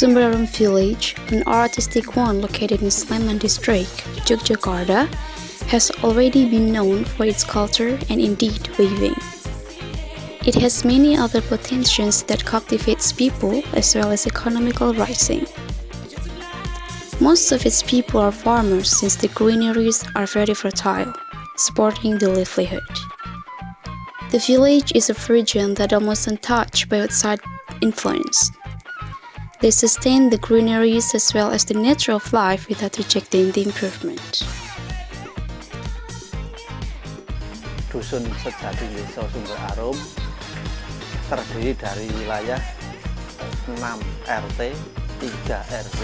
Sumbarum Village, an artistic one located in Sleman District, Yogyakarta, has already been known for its culture and indeed weaving. It has many other potentials that captivates people as well as economical rising. Most of its people are farmers since the greeneries are very fertile, supporting the livelihood. The village is a region that almost untouched by outside influence. They sustain the greeneries as well as the nature of life without rejecting the improvement. Dusun Sejati Desa Sumber Arum terdiri dari wilayah 6 RT, 3 RW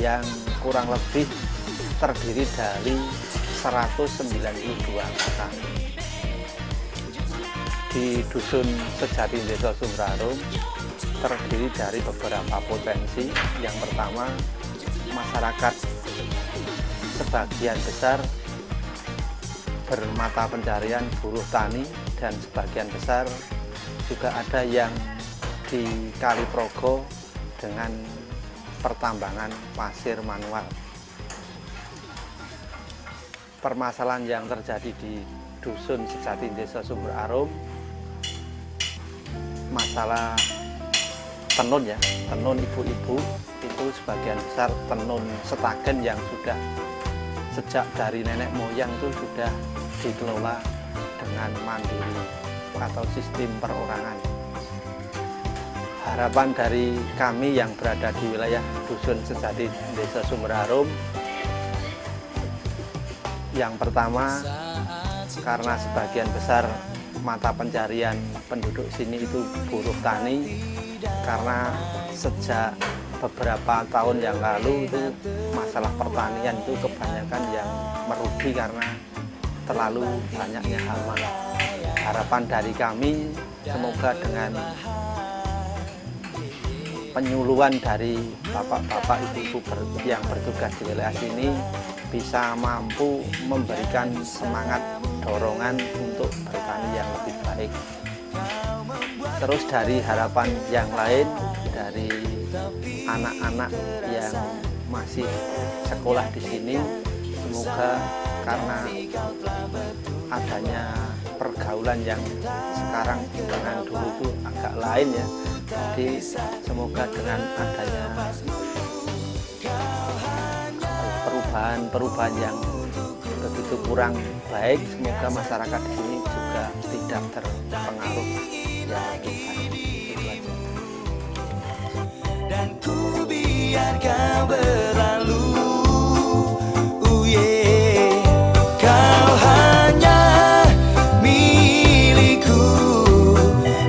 yang kurang lebih terdiri dari 192 kakak. Di Dusun Sejati Desa Sumber Arum terdiri dari beberapa potensi. Yang pertama, masyarakat sebagian besar bermata pencarian buruh tani dan sebagian besar juga ada yang di Kaliprogo dengan pertambangan pasir manual. Permasalahan yang terjadi di Dusun Sejati Desa Sumber Arum, masalah tenun ya, tenun ibu-ibu itu sebagian besar tenun setagen yang sudah sejak dari nenek moyang itu sudah dikelola dengan mandiri atau sistem perorangan. Harapan dari kami yang berada di wilayah Dusun Sejati Desa Sumber Arum, yang pertama, karena sebagian besar mata pencarian penduduk sini itu buruh tani, karena sejak beberapa tahun yang lalu itu masalah pertanian itu kebanyakan yang merugi karena terlalu banyaknya hama. Harapan dari kami semoga dengan penyuluhan dari bapak-bapak ibu-ibu yang bertugas di wilayah sini bisa mampu memberikan semangat dorongan untuk bertani yang lebih baik. Terus dari harapan yang lain dari anak-anak yang masih sekolah di sini, semoga karena adanya pergaulan yang sekarang dengan dulu itu agak lain ya, jadi semoga dengan adanya perubahan yang begitu kurang baik, semoga masyarakat di sini juga tidak terpengaruh yang lebih baik. Dan ku biar kau berlalu, kau hanya milikku,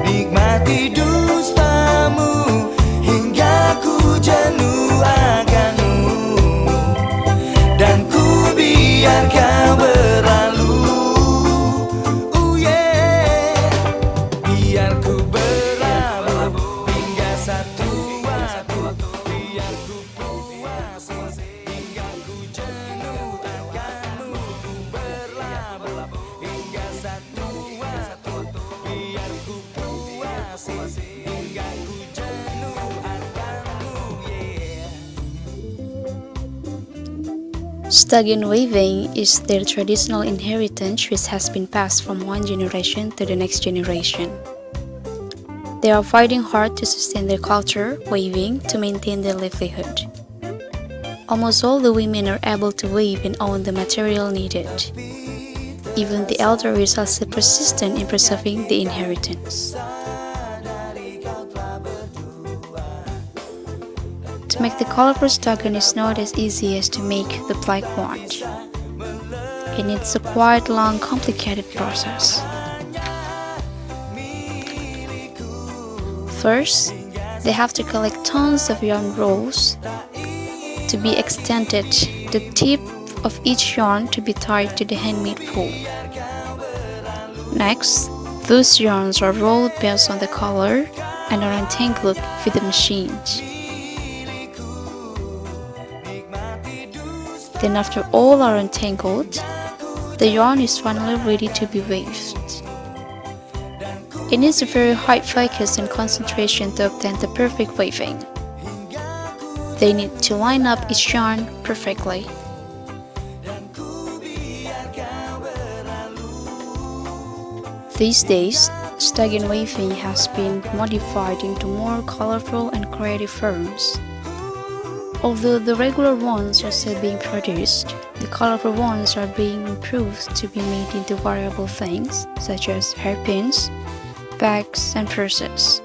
nikmati dustamu hingga ku jenuh akanmu, dan ku biar kau berlalu, biar ku berlalu hingga satu waktu, biar ku puas hingga ku jenuh akanmu, ku berlalu hingga satu waktu, biar ku puas hingga ku jenuh akanmu. Stagen weaving is their traditional inheritance which has been passed from one generation to the next generation. They are fighting hard to sustain their culture, weaving, to maintain their livelihood. Almost all the women are able to weave and own the material needed. Even the elderly are still persistent in preserving the inheritance. To make the colorful stagen is not as easy as to make the black one. It needs a quite long, complicated process. First, they have to collect tons of yarn rolls to be extended, the tip of each yarn to be tied to the handmade pool. Next, those yarns are rolled based on the color and are untangled with the machines. Then after all are untangled, the yarn is finally ready to be weaved. It needs a very high focus and concentration to obtain the perfect weaving. They need to line up each yarn perfectly. These days, stagen weaving has been modified into more colorful and creative forms. Although the regular ones are still being produced, the colorful ones are being improved to be made into variable things such as hairpins, bags, and purses.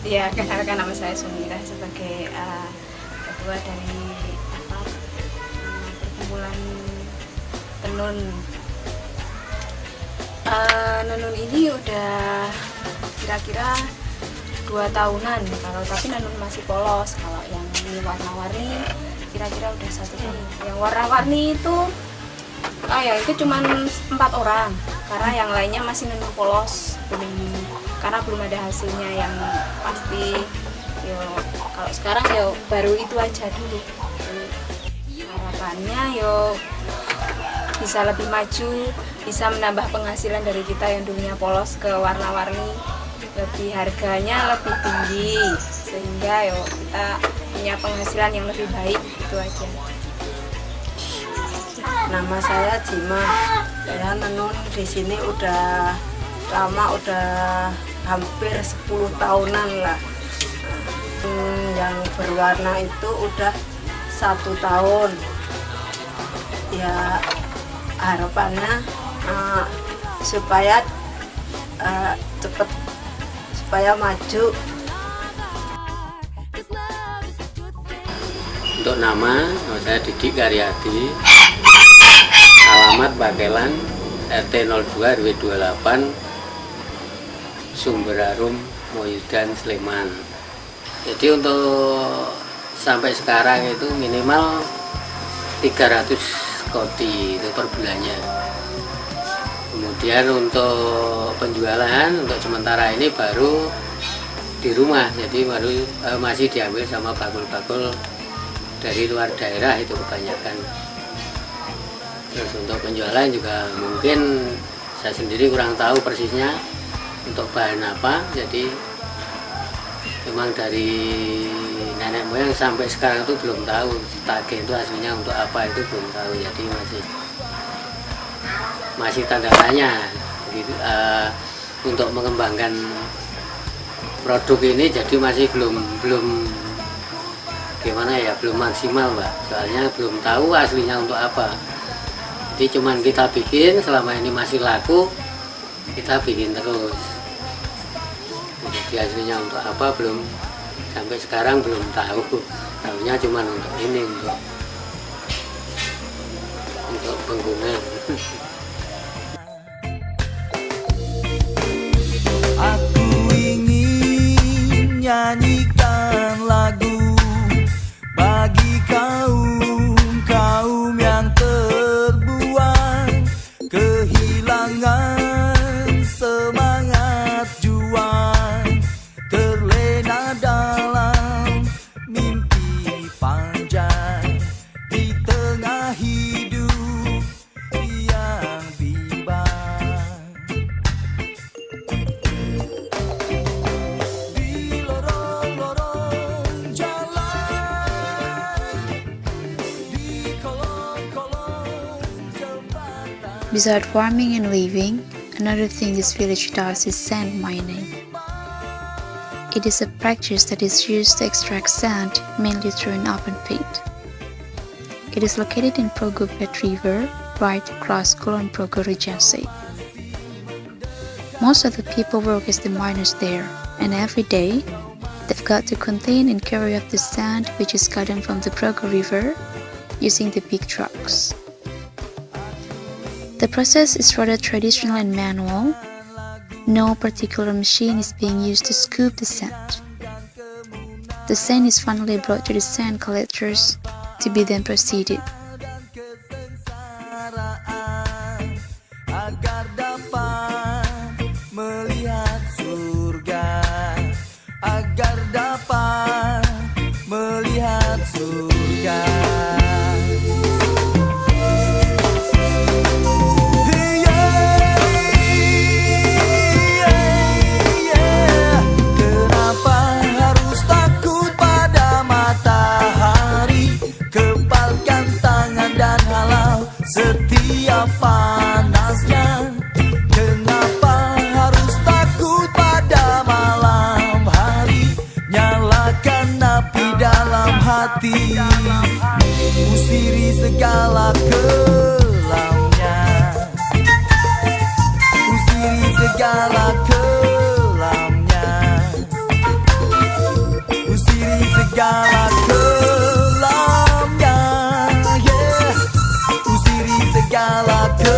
Ya, kenalkan nama saya Sumira sebagai ketua dari perkumpulan tenun. Nenun ini udah kira-kira 2 tahunan, tapi nenun masih polos. Kalau yang ini warna-warni kira-kira udah 1 tahun. Yang warna-warni itu itu cuman 4 orang, karena yang lainnya masih nenun polos, karena belum ada hasilnya yang pasti. Kalau sekarang baru itu aja dulu. Harapannya bisa lebih maju, bisa menambah penghasilan dari kita yang dulunya polos ke warna-warni, lebih harganya lebih tinggi, sehingga kita punya penghasilan yang lebih baik. Itu aja. Nama saya Jima. Saya nenun di sini udah lama, udah hampir 10 tahunan lah. Yang berwarna itu udah 1 tahun. Ya, harapannya supaya cepet, supaya maju. Untuk nama saya Didik Karyadi, alamat Bakelan, RT 02 RW 28, Sumber Harum, Moyudan, Sleman. Jadi untuk sampai sekarang itu minimal 300 koti itu per bulannya. Kemudian untuk penjualan untuk sementara ini baru di rumah, jadi baru masih diambil sama bakul-bakul dari luar daerah itu kebanyakan. Terus untuk penjualan juga mungkin saya sendiri kurang tahu persisnya untuk bahan apa, jadi memang dari nenek moyang sampai sekarang itu belum tahu stage itu aslinya untuk apa, itu belum tahu, jadi masih tanda tanya. Jadi, untuk mengembangkan produk ini jadi masih belum gimana ya, belum maksimal Mbak, soalnya belum tahu aslinya untuk apa. Jadi cuman kita bikin, selama ini masih laku kita bikin terus. Jadi aslinya untuk apa belum, sampai sekarang belum tahu. Tahunya cuman untuk ini, untuk pengguna. Aku ingin nyanyikan lagu bagi kaum yang terbuang, kehilangan semangat juang, terlena dalam mimpi panjang di tengah hidup yang bimbang. Di lorong-lorong jalan, di kolong-kolong jembatan. Besides farming and weaving, another thing this village does is sand mining. It is a practice that is used to extract sand mainly through an open pit. It is located in Progopet River, right across Kulon Progo Regency. Most of the people work as the miners there, and every day they've got to contain and carry up the sand which is gotten from the Progo River using the big trucks. The process is rather traditional and manual. No particular machine is being used to scoop the sand. The sand is finally brought to the sand collectors to be then proceeded. Agar dapat melihat surga, agar dapat melihat surga. Kenapa hati, usiri segala kelamnya, usiri segala kelamnya, usiri segala kelamnya, yeah. Usiri segala kelamnya.